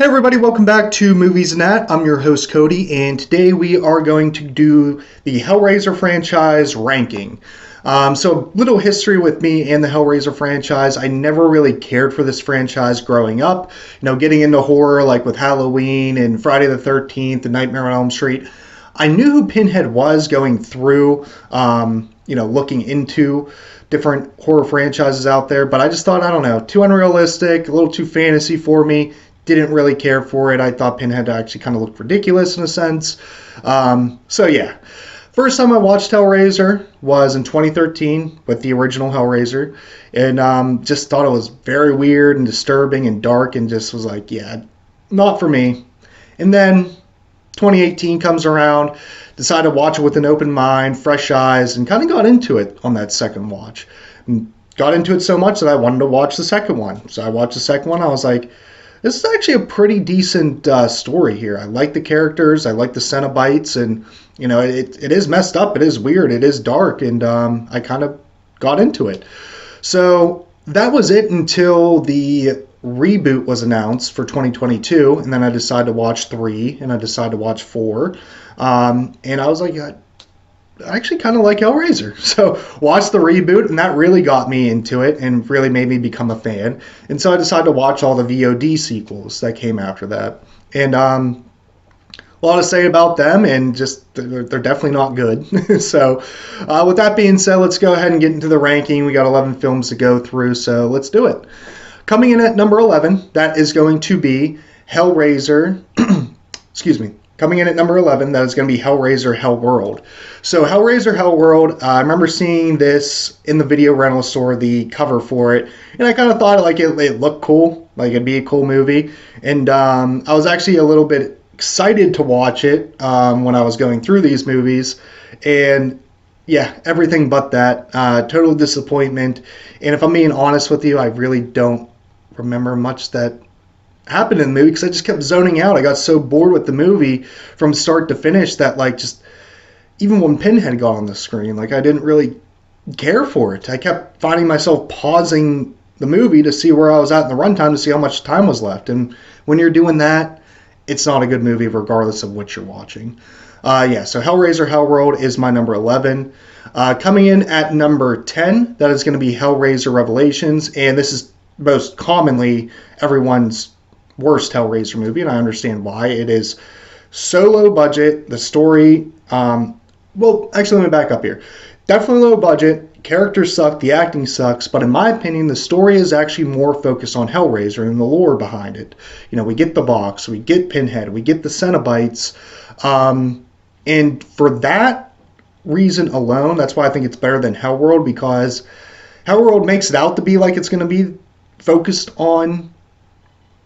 everybody, welcome back to Movies and That. I'm your host Cody, and today we are going to do the Hellraiser franchise ranking. So a little history with me and the Hellraiser franchise. I never really cared for this franchise growing up. Getting into horror like with Halloween and Friday the 13th and Nightmare on Elm Street. I knew who Pinhead was going through, looking into different horror franchises out there, but I just thought, I don't know, too unrealistic, a little too fantasy for me. Didn't really care for it. I thought Pinhead actually kind of looked ridiculous in a sense. First time I watched Hellraiser was in 2013 with the original Hellraiser, and just thought it was very weird and disturbing and dark, and just was like, yeah, not for me. And then 2018 comes around, decided to watch it with an open mind, fresh eyes, and kind of got into it on that second watch. And got into it so much that I wanted to watch the second one. So I watched the second one. I was like, this is actually a pretty decent story here. I like the characters. I like the Cenobites, and it is messed up. It is weird. It is dark, and I kind of got into it. So that was it until the reboot was announced for 2022, and then I decided to watch 3, and I decided to watch 4, and I was like, I actually kind of like Hellraiser. So watched the reboot, and that really got me into it and really made me become a fan. And so I decided to watch all the VOD sequels that came after that. And a lot to say about them, and just they're definitely not good. So with that being said, let's go ahead and get into the ranking. We got 11 films to go through, so let's do it. Coming in at number 11, that is going to be Hellraiser. Excuse me. Coming in at number 11, that is going to be Hellraiser Hellworld. So Hellraiser Hellworld, I remember seeing this in the video rental store, the cover for it, and I kind of thought it looked cool, like it'd be a cool movie. And I was actually a little bit excited to watch it when I was going through these movies. And yeah, everything but that. Total disappointment. And if I'm being honest with you, I really don't remember much that happened in the movie because I just kept zoning out. I got so bored with the movie from start to finish that just even when Pinhead got on the screen, I didn't really care for it. I kept finding myself pausing the movie to see where I was at in the runtime to see how much time was left. And when you're doing that, it's not a good movie regardless of what you're watching. So Hellraiser Hellworld is my number 11. Coming in at number 10, that is going to be Hellraiser Revelations, and this is most commonly everyone's worst Hellraiser movie, and I understand why. It is so low budget. The story, actually, let me back up here. Definitely low budget. Characters suck. The acting sucks. But in my opinion, the story is actually more focused on Hellraiser and the lore behind it. We get the box. We get Pinhead. We get the Cenobites. And for that reason alone, that's why I think it's better than Hellworld, because Hellworld makes it out to be like it's going to be focused on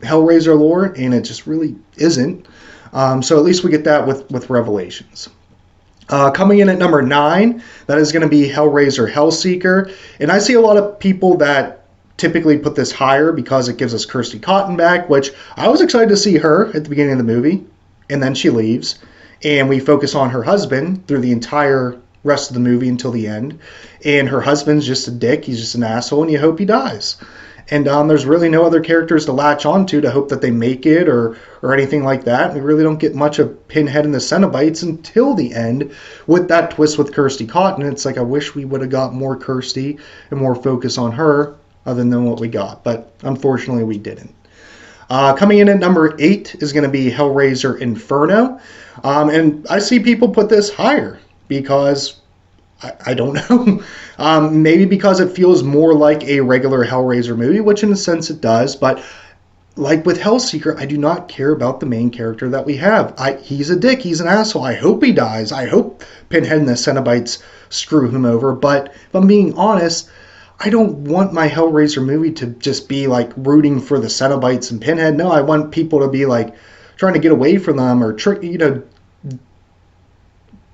Hellraiser lore, and it just really isn't. So at least we get that with Revelations. Coming in at number 9, that is going to be Hellraiser Hellseeker. And I see a lot of people that typically put this higher because it gives us Kirsty Cotton back, which I was excited to see her at the beginning of the movie, and then she leaves. And we focus on her husband through the entire rest of the movie until the end. And her husband's just a dick. He's just an asshole, and you hope he dies. And there's really no other characters to latch onto to hope that they make it or anything like that. We really don't get much of Pinhead and the Cenobites until the end with that twist with Kirsty Cotton. It's like I wish we would have got more Kirsty and more focus on her other than what we got. But unfortunately, we didn't. Coming in at number 8 is going to be Hellraiser Inferno. And I see people put this higher because I don't know. Maybe because it feels more like a regular Hellraiser movie, which in a sense it does. But like with Hellseeker, I do not care about the main character that we have. He's a dick. He's an asshole. I hope he dies. I hope Pinhead and the Cenobites screw him over. But if I'm being honest, I don't want my Hellraiser movie to just be rooting for the Cenobites and Pinhead. No, I want people to be trying to get away from them or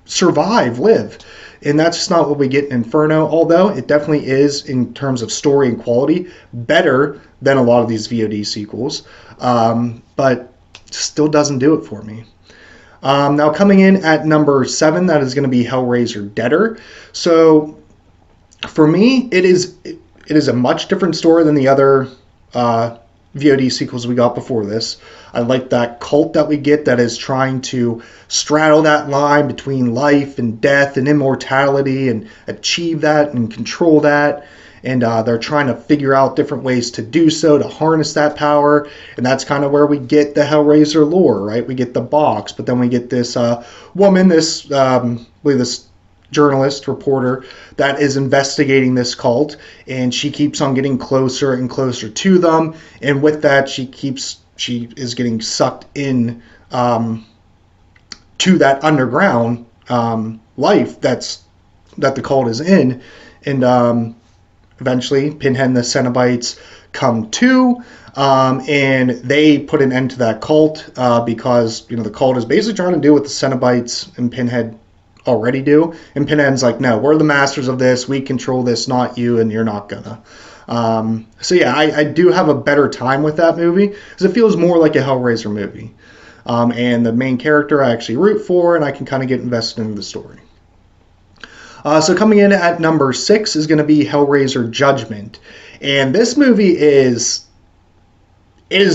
survive, live. And that's just not what we get in Inferno, although it definitely is, in terms of story and quality, better than a lot of these VOD sequels. But still doesn't do it for me. Now coming in at number 7, that is going to be Hellraiser Deader. So for me, it is a much different story than the other VOD sequels we got before this. I like that cult that we get that is trying to straddle that line between life and death and immortality and achieve that and control that. And they're trying to figure out different ways to do so, to harness that power. And that's kind of where we get the Hellraiser lore, right? We get the box, but then we get this woman, this journalist, reporter, that is investigating this cult, and she keeps on getting closer and closer to them. And with that, she is getting sucked in to that underground life that the cult is in. And eventually, Pinhead and the Cenobites come to, and they put an end to that cult because the cult is basically trying to do what the Cenobites and Pinhead already do. And Pinhead's like, no, we're the masters of this. We control this, not you, and you're not gonna. So yeah, I do have a better time with that movie because it feels more like a Hellraiser movie. And the main character I actually root for, and I can kind of get invested in the story. So coming in at number 6 is going to be Hellraiser Judgment. And this movie is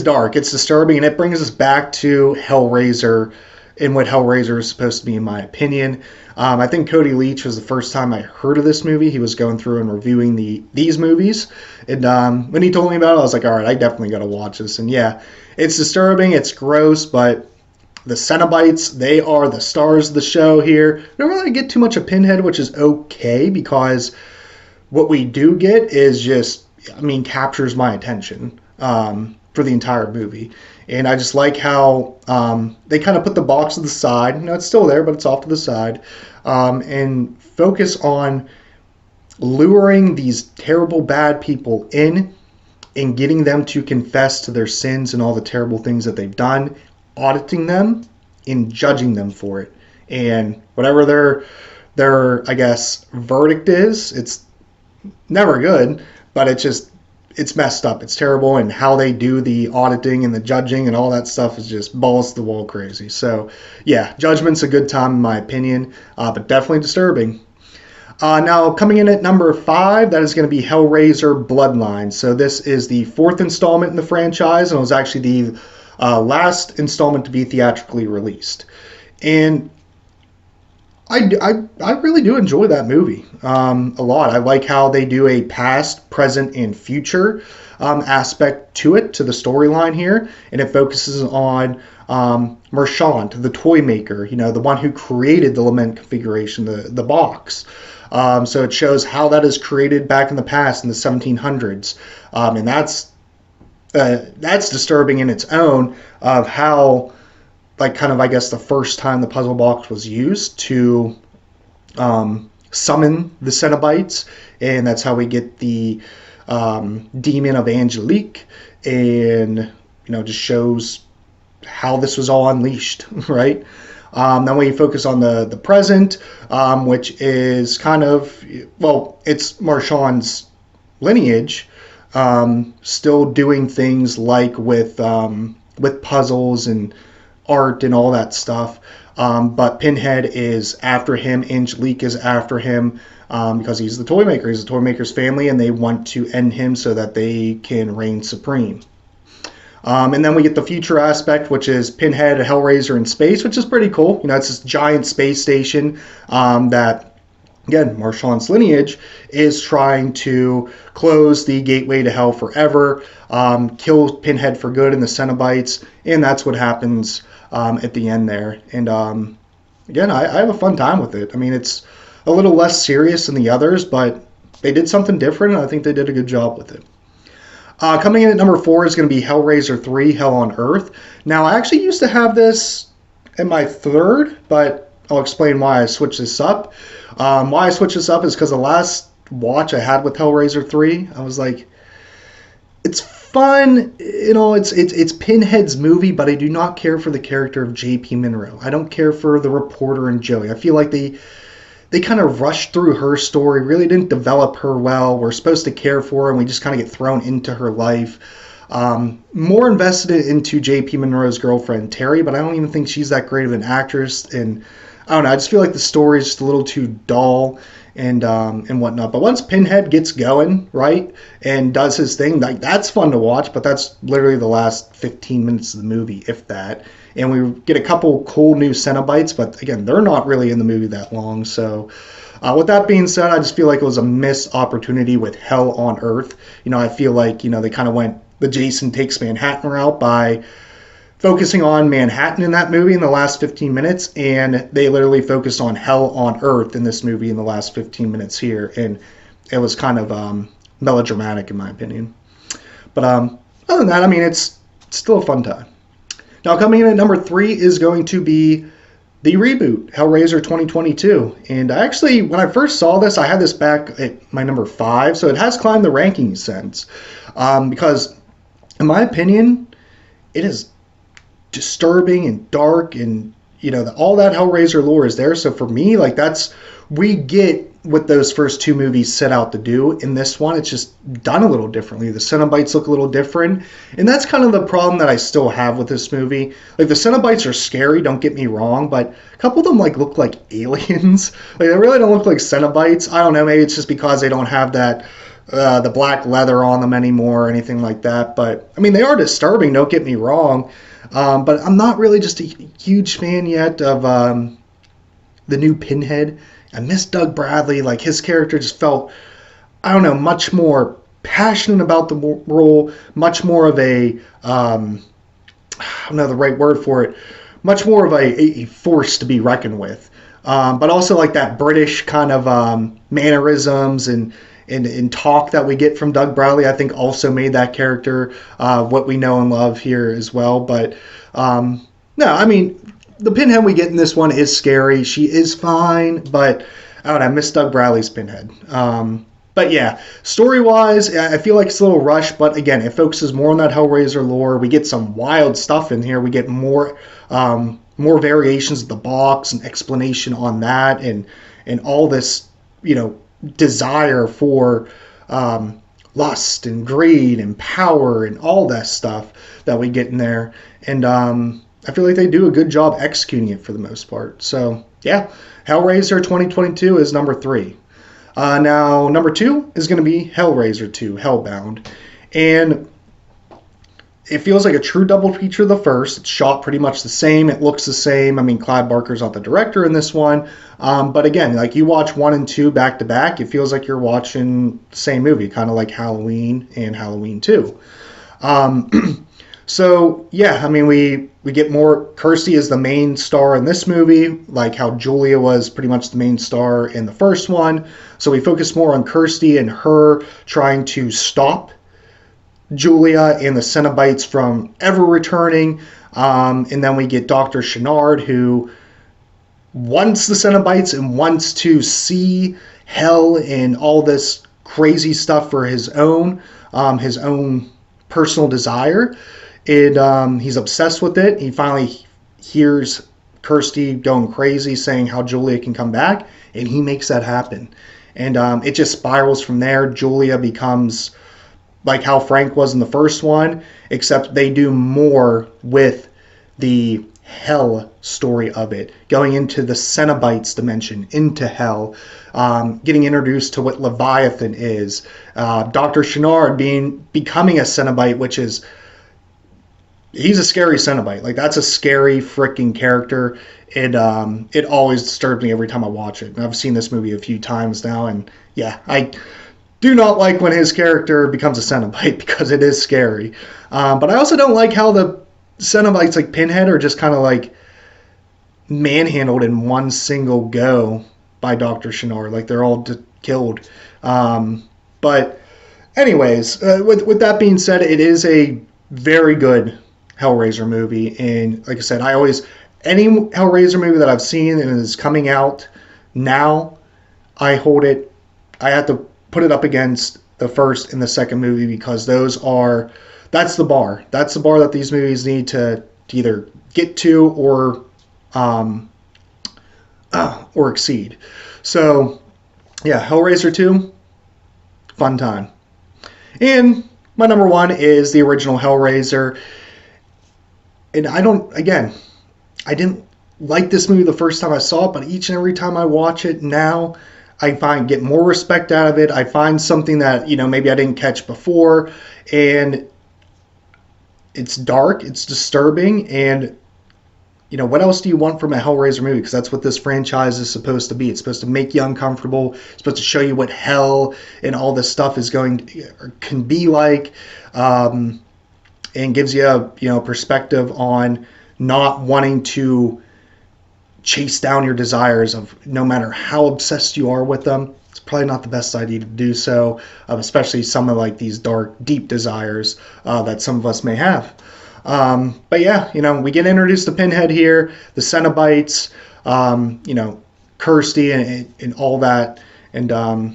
dark, it's disturbing, and it brings us back to Hellraiser and what Hellraiser is supposed to be, in my opinion. I think Cody Leach was the first time I heard of this movie. He was going through and reviewing these movies. And when he told me about it, I was like, all right, I definitely got to watch this. And yeah, it's disturbing, it's gross, but the Cenobites, they are the stars of the show here. We don't really get too much of Pinhead, which is okay, because what we do get is captures my attention for the entire movie. And I just like how they kind of put the box to the side. It's still there, but it's off to the side. And focus on luring these terrible, bad people in and getting them to confess to their sins and all the terrible things that they've done, auditing them and judging them for it. And whatever their I guess, verdict is, it's never good, but it's messed up. It's terrible, and how they do the auditing and the judging and all that stuff is just balls to the wall crazy. So, yeah, Judgment's a good time in my opinion, but definitely disturbing. Now, coming in at number 5, that is going to be Hellraiser Bloodline. So this is the 4th installment in the franchise, and it was actually the last installment to be theatrically released. And I really do enjoy that movie a lot. I like how they do a past, present, and future aspect to the storyline here. And it focuses on Merchant, the toy maker, the one who created the Lament configuration, the box. So it shows how that is created back in the past in the 1700s. And that's disturbing in its own, of how, I guess, the first time the puzzle box was used to summon the Cenobites, and that's how we get the demon of Angelique, and just shows how this was all unleashed, right? Then we focus on the present, which is kind of, it's Marchand's lineage, still doing things like with puzzles and art and all that stuff. But Pinhead is after him, Angelique is after him, because he's the toy maker. He's the toy maker's family, and they want to end him so that they can reign supreme. And then we get the future aspect, which is Pinhead, a Hellraiser in space, which is pretty cool. It's this giant space station that, again, Marchand's lineage is trying to close the gateway to hell forever, kill Pinhead for good and the Cenobites, and that's what happens at the end there. And again, I have a fun time with it. It's a little less serious than the others, but they did something different, and I think they did a good job with it. Coming in at number 4 is going to be Hellraiser 3, Hell on Earth. Now, I actually used to have this in my 3rd, but I'll explain why I switched this up. Why I switched this up is because the last watch I had with Hellraiser 3, I was like, it's fun, it's Pinhead's movie, but I do not care for the character of J.P. Monroe. I don't care for the reporter and Joey. I feel like they kind of rushed through her story, really didn't develop her well. We're supposed to care for her, and we just kind of get thrown into her life. More invested into J.P. Monroe's girlfriend, Terry, but I don't even think she's that great of an actress. And I don't know, I just feel like the story is just a little too dull. and whatnot. But once Pinhead gets going, right, and does his thing, like that's fun to watch. But that's literally the last 15 minutes of the movie, if that. And we get a couple cool new Cenobites, but again, they're not really in the movie that long. So, with that being said, I just feel like it was a missed opportunity with Hell on Earth. I feel like they kind of went the Jason Takes Manhattan route by focusing on Manhattan in that movie in the last 15 minutes, and they literally focused on Hell on Earth in this movie in the last 15 minutes here, and it was kind of melodramatic in my opinion. But other than that, I mean, it's still a fun time. Now, coming in at number 3 is going to be the reboot, Hellraiser 2022. And actually, when I first saw this, I had this back at my number 5, so it has climbed the ranking since. Because, in my opinion, it is disturbing and dark, and all that Hellraiser lore is there. So for me, like, we get what those first 2 movies set out to do. In this one, it's just done a little differently. The Cenobites look a little different, and that's kind of the problem that I still have with this movie. Like, the Cenobites are scary, don't get me wrong, but a couple of them look like aliens. Like, they really don't look like Cenobites. I don't know, maybe it's just because they don't have that the black leather on them anymore or anything like that. But I mean, they are disturbing, don't get me wrong. But I'm not really just a huge fan yet of the new Pinhead. I miss Doug Bradley. Like, his character just felt, I don't know, much more passionate about the role, much more of a, I don't know the right word for it, much more of a force to be reckoned with. But also like that British kind of mannerisms and talk that we get from Doug Bradley, I think also made that character what we know and love here as well. But no, I mean, the Pinhead we get in this one is scary. She is fine, but I don't know, I miss Doug Bradley's Pinhead. But yeah, story-wise, I feel like it's a little rushed, but again, it focuses more on that Hellraiser lore. We get some wild stuff in here. We get more variations of the box and explanation on that, and all this, desire for lust and greed and power and all that stuff that we get in there. And I feel like they do a good job executing it for the most part. So yeah, Hellraiser 2022 is number 3. Now number 2 is going to be Hellraiser 2, Hellbound. And it feels like a true double feature of the first. It's shot pretty much the same. It looks the same. I mean, Clive Barker's not the director in this one. But again, like, you watch 1 and 2 back to back, it feels like you're watching the same movie, kind of like Halloween and Halloween 2. So yeah, I mean, we get more. Kirsty is the main star in this movie, like how Julia was pretty much the main star in the first one. So we focus more on Kirsty and her trying to stop Julia and the Cenobites from ever returning. And then we get Dr. Chenard, who wants the Cenobites and wants to see hell and all this crazy stuff for his own personal desire. And he's obsessed with it. He finally hears Kirsty going crazy, saying how Julia can come back, and he makes that happen. And it just spirals from there. Julia becomes like how Frank was in the first one, except they do more with the hell story of it, going into the Cenobites dimension, into hell, getting introduced to what Leviathan is, Dr. Chenard becoming a Cenobite, which is, he's a scary Cenobite. Like, that's a scary freaking character. It always disturbs me every time I watch it. And I've seen this movie a few times now, and yeah, I do not like when his character becomes a Cenobite because it is scary. But I also don't like how the Cenobites, like Pinhead, are just kind of like manhandled in one single go by Dr. Chenard. Like, they're all killed. But anyways, with that being said, it is a very good Hellraiser movie. And like I said, any Hellraiser movie that I've seen and is coming out now, I have to put it up against the first and the second movie, because that's the bar. That's the bar that these movies need to either get to or exceed. So yeah, Hellraiser 2, fun time. And my number 1 is the original Hellraiser. And I didn't like this movie the first time I saw it, but each and every time I watch it now, I find get more respect out of it. I find something that, maybe I didn't catch before, and it's dark, it's disturbing, and what else do you want from a Hellraiser movie? Because that's what this franchise is supposed to be. It's supposed to make you uncomfortable. It's supposed to show you what hell and all this stuff is can be like, and gives you a perspective on not wanting to chase down your desires of no matter how obsessed you are with them. It's probably not the best idea to do so, especially some of like these dark, deep desires that some of us may have. But yeah, we get introduced to Pinhead here, the Cenobites, Kirsty and all that. And I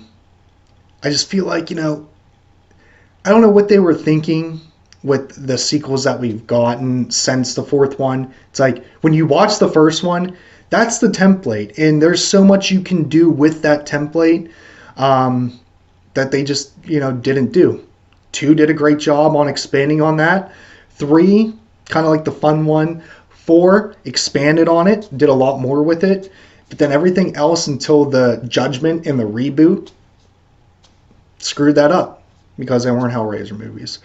just feel like, I don't know what they were thinking with the sequels that we've gotten since the fourth one. It's like when you watch the first one, that's the template. And there's so much you can do with that template that they just, didn't do. 2 did a great job on expanding on that. 3, kind of like the fun one. 4, expanded on it, did a lot more with it. But then everything else until the Judgment and the reboot screwed that up because they weren't Hellraiser movies.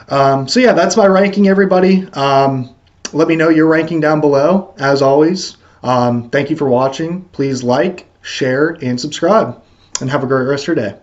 So yeah, that's my ranking, everybody. Let me know your ranking down below, as always. Thank you for watching. Please like, share, and subscribe. And have a great rest of your day.